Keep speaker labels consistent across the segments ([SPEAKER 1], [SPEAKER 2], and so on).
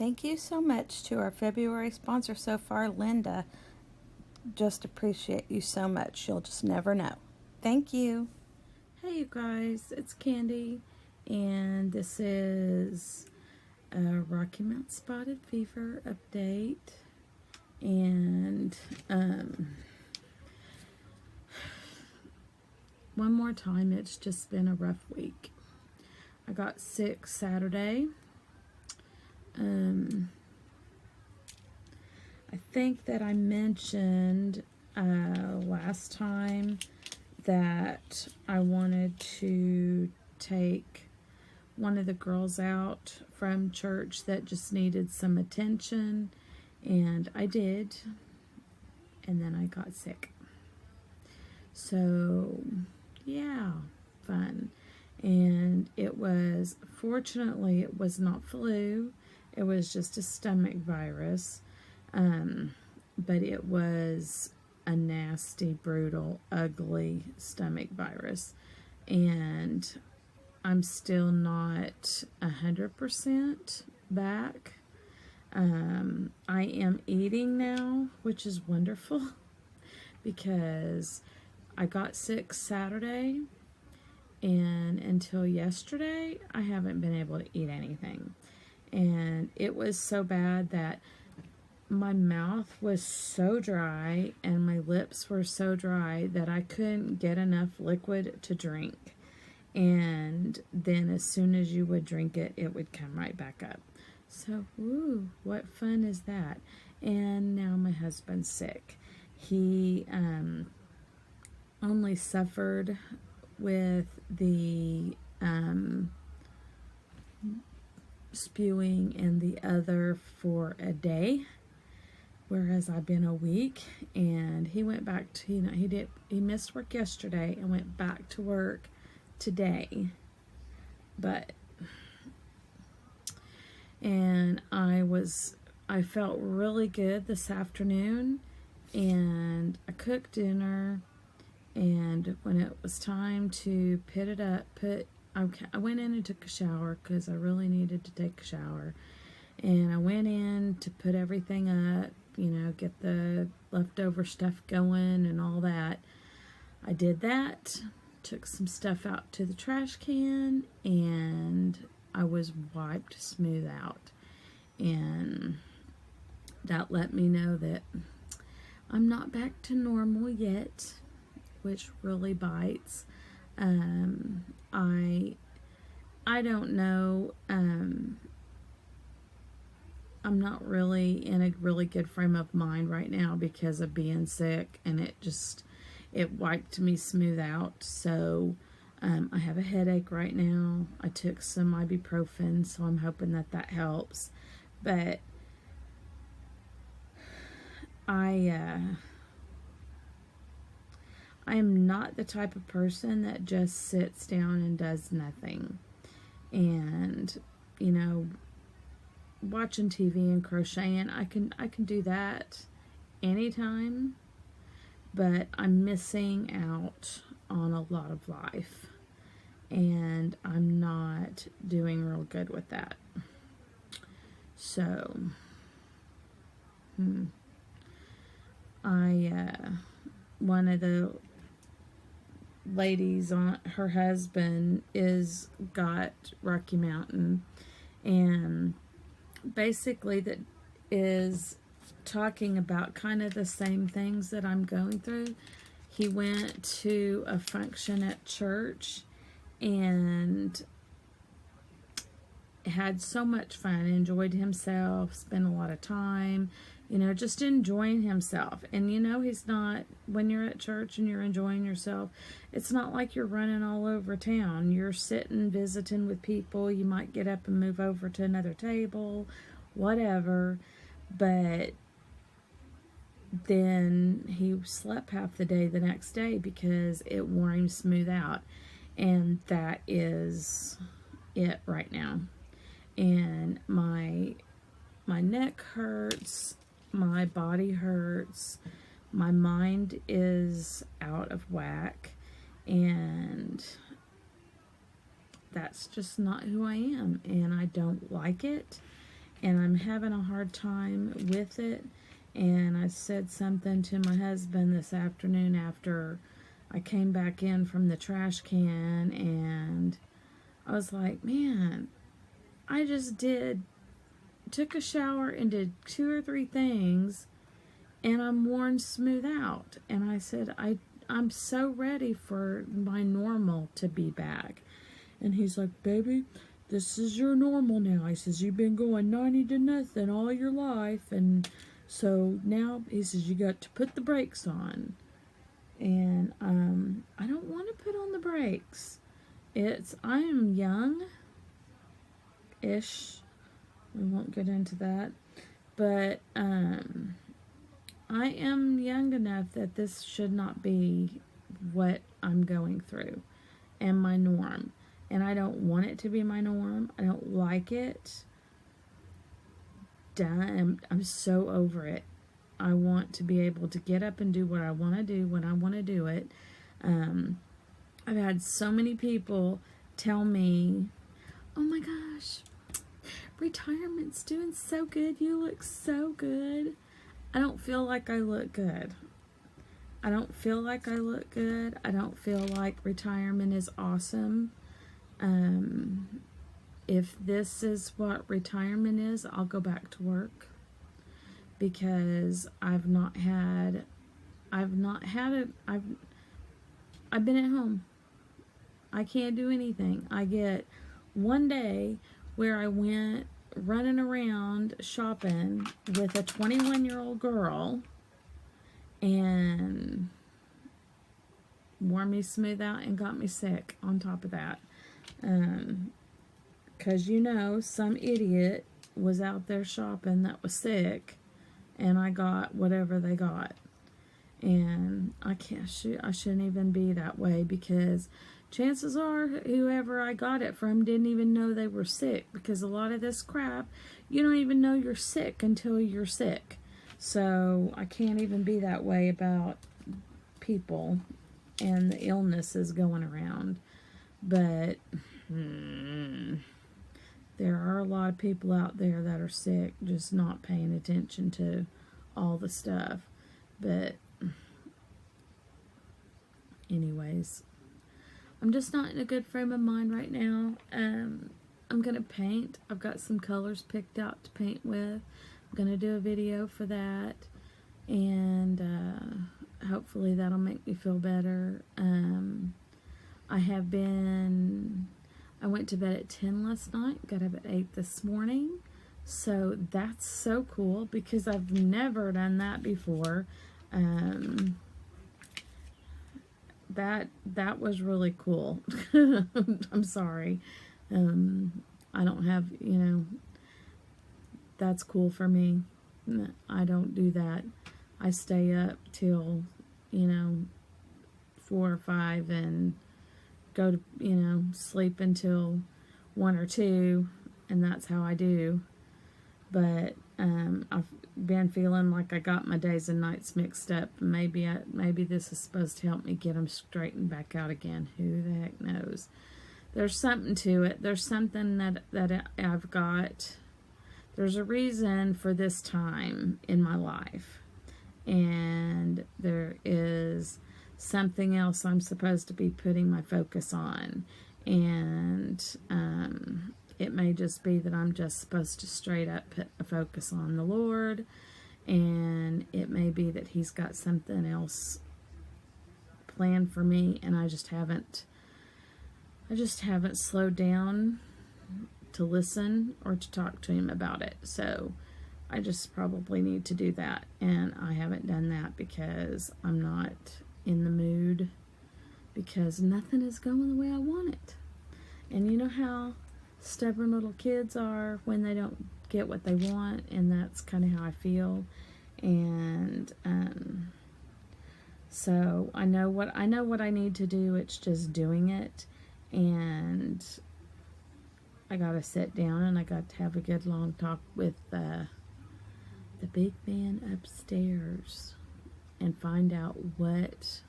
[SPEAKER 1] Thank you so much to our February sponsor so far, Linda. Just appreciate you so much. You'll just never know. Thank you. Hey, you guys, it's Candy, and this is a Rocky Mount Spotted Fever update. And one more time, it's just been a rough week. I got sick Saturday. I think that I mentioned last time that I wanted to take one of the girls out from church that just needed some attention, and I did, and then I got sick. So yeah, fun. And fortunately it was not flu, it was just a stomach virus, but it was a nasty, brutal, ugly stomach virus, and I'm still not 100% back. I am eating now, which is wonderful, because I got sick Saturday, and until yesterday, I haven't been able to eat anything. And it was so bad that my mouth was so dry and my lips were so dry that I couldn't get enough liquid to drink. And then as soon as you would drink it, it would come right back up. So, woo, what fun is that? And now my husband's sick. He only suffered with the spewing and the other for a day, whereas I've been a week. And he went back to, he missed work yesterday and went back to work today. And I felt really good this afternoon, and I cooked dinner, and when it was time to put it up, I went in and took a shower because I really needed to take a shower. And I went in to put everything up, get the leftover stuff going and all that. I did that, took some stuff out to the trash can, and I was wiped smooth out. And that let me know that I'm not back to normal yet, which really bites. I don't know. I'm not really in a really good frame of mind right now because of being sick, and it wiped me smooth out. So I have a headache right now. I took some ibuprofen, so I'm hoping that helps. But I am not the type of person that just sits down and does nothing. And, watching TV and crocheting, I can do that anytime, but I'm missing out on a lot of life, and I'm not doing real good with that. So, one of the ladies, on her husband got Rocky Mountain, and basically that is talking about kind of the same things that I'm going through. He went to a function at church and had so much fun, enjoyed himself, spent a lot of time, just enjoying himself. And he's not, when you're at church and you're enjoying yourself, it's not like you're running all over town. You're sitting, visiting with people. You might get up and move over to another table, whatever. But then he slept half the day the next day because it wore him smooth out. And that is it right now. And my neck hurts, my body hurts, my mind is out of whack, and that's just not who I am, and I don't like it. and I'm having a hard time with it. And I said something to my husband this afternoon after I came back in from the trash can, and I was like, man, I just took a shower and did 2 or 3 things, and I'm worn smooth out. And I said, I'm so ready for my normal to be back. And he's like, baby, this is your normal now. He says, you've been going 90 to nothing all your life, and so now, he says, you got to put the brakes on. And I don't want to put on the brakes. I am young-ish. We won't get into that. But I am young enough that this should not be what I'm going through and my norm. And I don't want it to be my norm. I don't like it. Done. I'm so over it. I want to be able to get up and do what I want to do when I want to do it. I've had so many people tell me, oh my gosh, retirement's doing so good. You look so good. I don't feel like I look good. I don't feel like I look good. I don't feel like retirement is awesome. If this is what retirement is, I'll go back to work, because I've been at home. I can't do anything. I get one day where I went running around shopping with a 21-year-old girl and wore me smooth out and got me sick on top of that. 'Cause some idiot was out there shopping that was sick, and I got whatever they got. And I shouldn't even be that way, because chances are whoever I got it from didn't even know they were sick, because a lot of this crap, you don't even know you're sick until you're sick. So I can't even be that way about people and the illnesses going around. But there are a lot of people out there that are sick, just not paying attention to all the stuff. But anyways, I'm just not in a good frame of mind right now. I'm going to paint. I've got some colors picked out to paint with. I'm going to do a video for that. And hopefully that'll make me feel better. I went to bed at 10 last night, got up at 8 this morning. So that's so cool, because I've never done that before. That was really cool. I'm sorry. I don't have, that's cool for me. I don't do that. I stay up till, 4 or 5 and go to, sleep until 1 or 2, and that's how I do. But I've been feeling like I got my days and nights mixed up. Maybe this is supposed to help me get them straightened back out again. Who the heck knows? There's something to it. There's something that I've got. There's a reason for this time in my life, and there is something else I'm supposed to be putting my focus on. And it may just be that I'm just supposed to straight up put a focus on the Lord, and it may be that He's got something else planned for me, and I just haven't slowed down to listen or to talk to Him about it. So I just probably need to do that, and I haven't done that because I'm not in the mood, because nothing is going the way I want it. And you know how stubborn little kids are when they don't get what they want, and that's kind of how I feel. And so I know what I need to do. It's just doing it, and I gotta sit down and I got to have a good long talk with the big man upstairs and find out what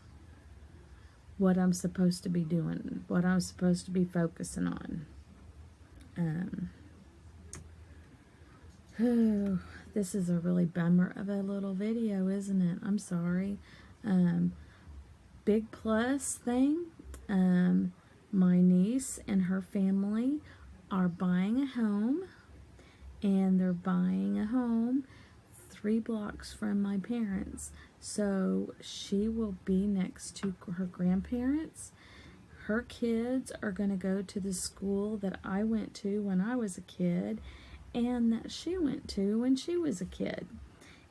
[SPEAKER 1] I'm supposed to be doing, what I'm supposed to be focusing on. Oh, this is a really bummer of a little video, isn't it? I'm sorry. Big plus thing. My niece and her family are buying a home, and they're buying a home 3 blocks from my parents. So she will be next to her grandparents. Her kids are going to go to the school that I went to when I was a kid and that she went to when she was a kid.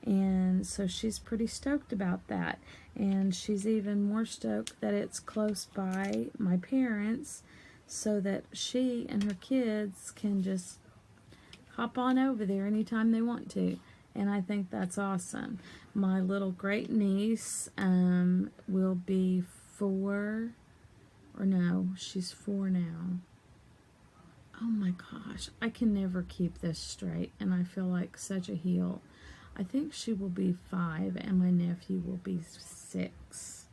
[SPEAKER 1] And so she's pretty stoked about that. And she's even more stoked that it's close by my parents so that she and her kids can just hop on over there anytime they want to. And I think that's awesome. My little great niece will be 4, or no, she's 4 now. Oh my gosh, I can never keep this straight, and I feel like such a heel. I think she will be 5, and my nephew will be 6.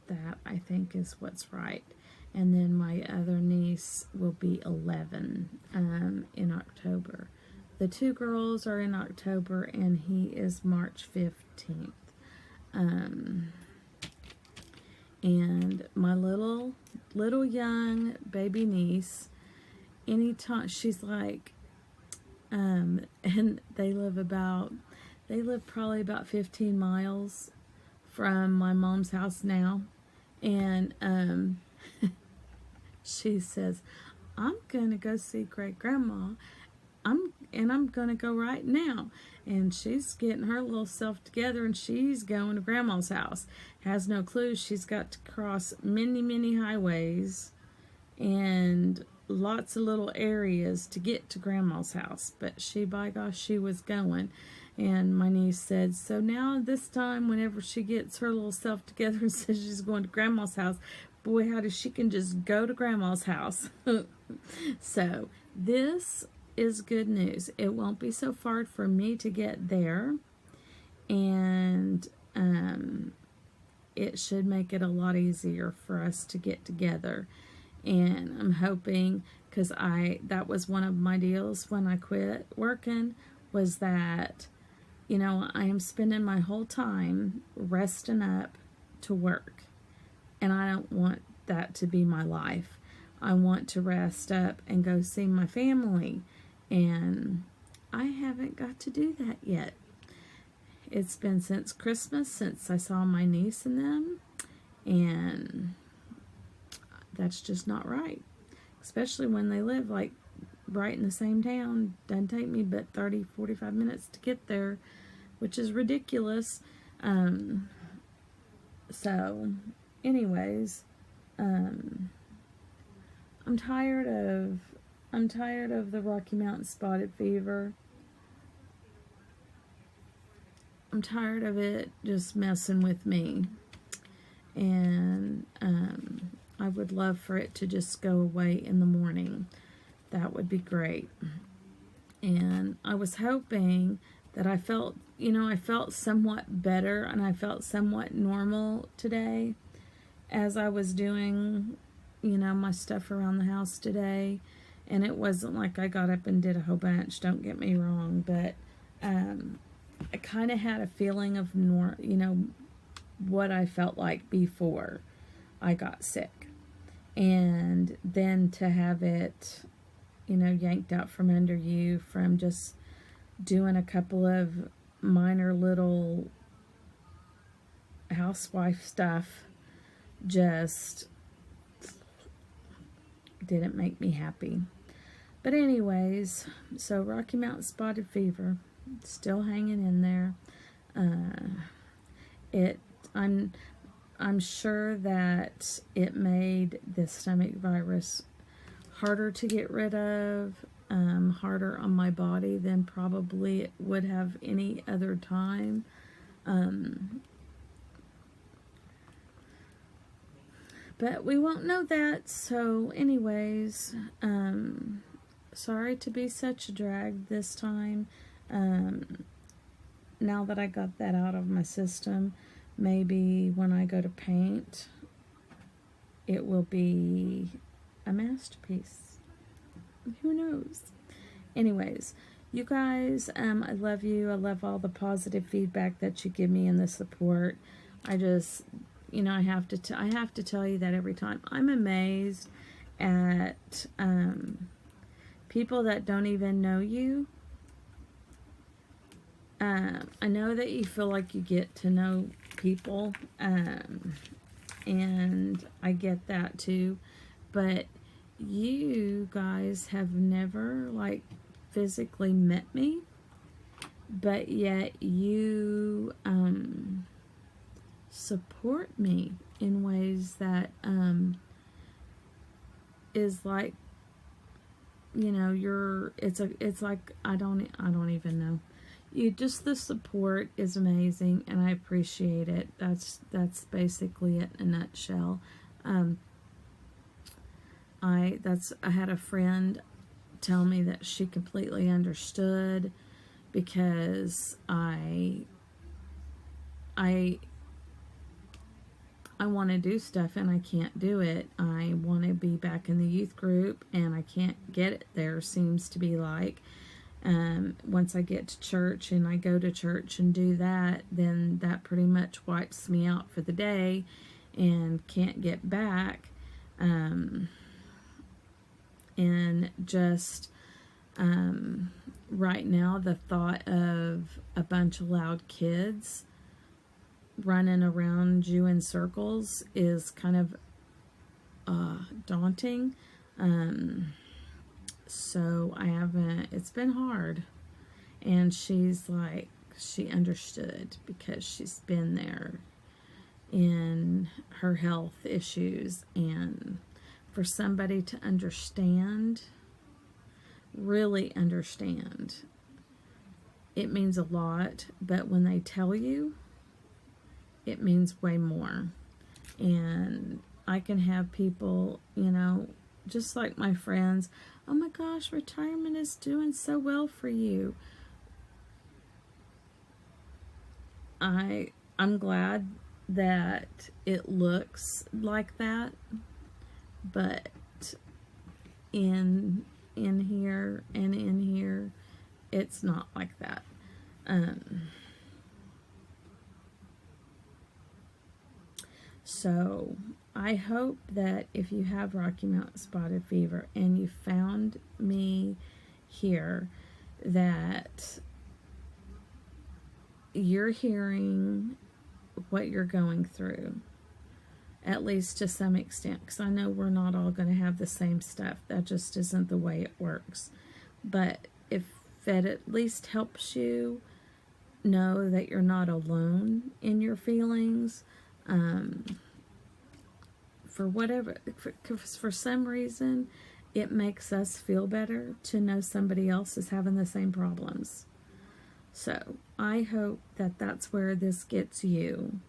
[SPEAKER 1] That, I think, is what's right. And then my other niece will be 11 in October. The 2 girls are in October, and he is March 15th. And my little young baby niece, anytime she's like, and they live probably about 15 miles from my mom's house now, and she says, I'm gonna go see great grandma. I'm gonna go right now. And she's getting her little self together, and she's going to grandma's house. Has no clue she's got to cross many highways and lots of little areas to get to grandma's house. But she, by gosh, she was going. And my niece said, so now this time, whenever she gets her little self together and says she's going to grandma's house, boy, how does she can just go to grandma's house. So this is good news. It won't be so far for me to get there, and it should make it a lot easier for us to get together. And I'm hoping, because that was one of my deals when I quit working, was that, you know, I am spending my whole time resting up to work, and I don't want that to be my life. I want to rest up and go see my family, and I haven't got to do that yet. It's been since Christmas since I saw my niece and them, and that's just not right. Especially when they live like right in the same town. Doesn't take me but 30-45 minutes to get there, which is ridiculous. So anyways, I'm tired of the Rocky Mountain spotted fever. I'm tired of it just messing with me. And I would love for it to just go away in the morning. That would be great. And I was hoping that I felt somewhat better, and I felt somewhat normal today as I was doing, my stuff around the house today. And it wasn't like I got up and did a whole bunch, don't get me wrong, but I kind of had a feeling of what I felt like before I got sick. And then to have it, yanked out from under you from just doing a couple of minor little housewife stuff just didn't make me happy. But anyways, so Rocky Mountain spotted fever, still hanging in there. I'm sure that it made the stomach virus harder to get rid of, harder on my body than probably it would have any other time. But we won't know that. So anyways, sorry to be such a drag this time. Now that I got that out of my system, maybe when I go to paint, it will be a masterpiece. Who knows? Anyways, you guys, I love you. I love all the positive feedback that you give me and the support. I just, I have to tell you that every time. I'm amazed at people that don't even know you. I know that you feel like you get to know people, and I get that too, but you guys have never, like, physically met me, but yet you support me in ways that is like, it's like I don't even know. The support is amazing, and I appreciate it. That's basically it in a nutshell. I had a friend tell me that she completely understood, because I want to do stuff and I can't do it. I want to be back in the youth group and I can't get it there, seems to be like. Once I get to church and I go to church and do that, then that pretty much wipes me out for the day and can't get back. And just right now, the thought of a bunch of loud kids running around you in circles is kind of daunting. So it's been hard. And she's like, she understood because she's been there in her health issues. And for somebody to understand, really understand, it means a lot. But when they tell you, it means way more. And I can have people, just like my friends, oh my gosh, retirement is doing so well for you. I'm glad that it looks like that, but in here and in here, it's not like that. So I hope that if you have Rocky Mountain Spotted Fever and you found me here, that you're hearing what you're going through, at least to some extent, because I know we're not all going to have the same stuff. That just isn't the way it works. But if that at least helps you know that you're not alone in your feelings, for some reason, it makes us feel better to know somebody else is having the same problems. So I hope that that's where this gets you.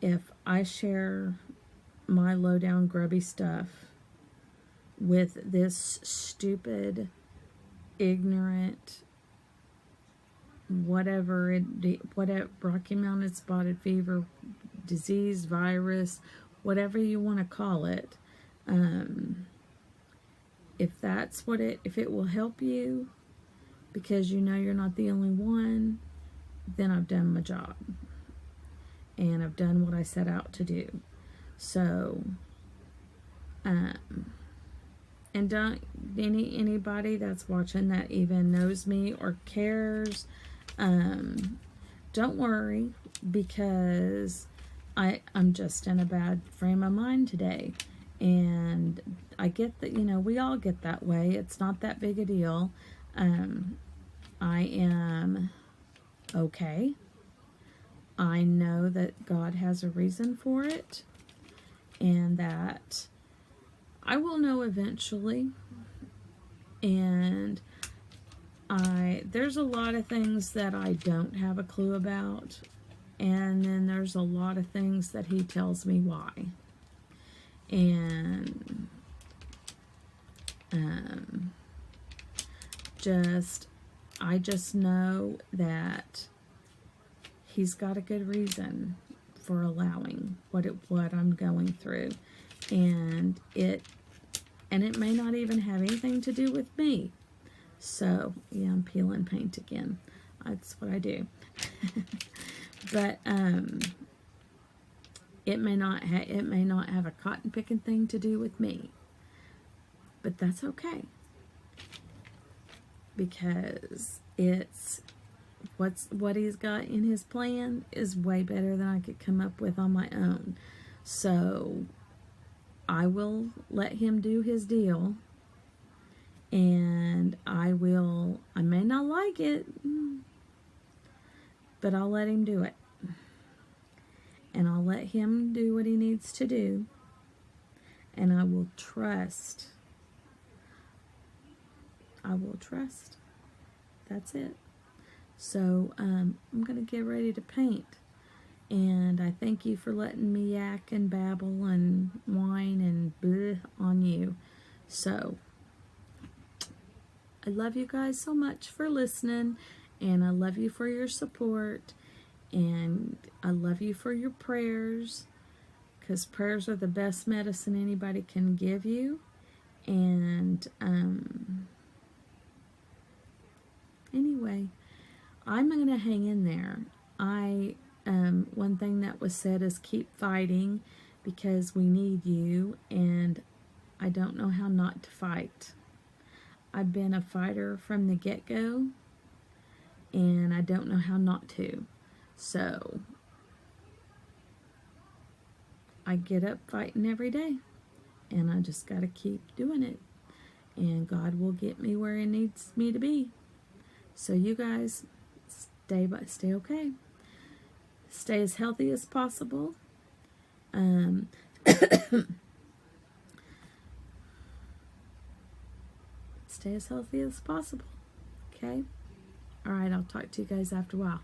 [SPEAKER 1] If I share my low down grubby stuff with this stupid, ignorant, whatever Rocky Mountain Spotted Fever disease, virus, whatever you want to call it, if it will help you, because you're not the only one, then I've done my job. And I've done what I set out to do. So, and don't, anybody that's watching that even knows me or cares, don't worry, because I'm just in a bad frame of mind today. And I get that, we all get that way. It's not that big a deal. I am okay. I know that God has a reason for it, and that I will know eventually. And there's a lot of things that I don't have a clue about, and then there's a lot of things that He tells me why. And I just know that He's got a good reason for allowing what I'm going through, and it may not even have anything to do with me. So, yeah, I'm peeling paint again. That's what I do. But it may not have a cotton picking thing to do with me. But that's okay. Because what he's got in his plan is way better than I could come up with on my own. So I will let him do his deal, and I may not like it, but I'll let him do it. And I'll let him do what he needs to do, and I will trust. That's it. So I'm going to get ready to paint. And I thank you for letting me yak and babble and whine and bleh on you. So I love you guys so much for listening. And I love you for your support. And I love you for your prayers. Because prayers are the best medicine anybody can give you. And anyway, I'm going to hang in there. One thing that was said is keep fighting, because we need you, and I don't know how not to fight. I've been a fighter from the get-go, and I don't know how not to. So I get up fighting every day, and I just got to keep doing it, and God will get me where He needs me to be. So you guys, stay okay. Stay as healthy as possible. Stay as healthy as possible. Okay? All right, I'll talk to you guys after a while.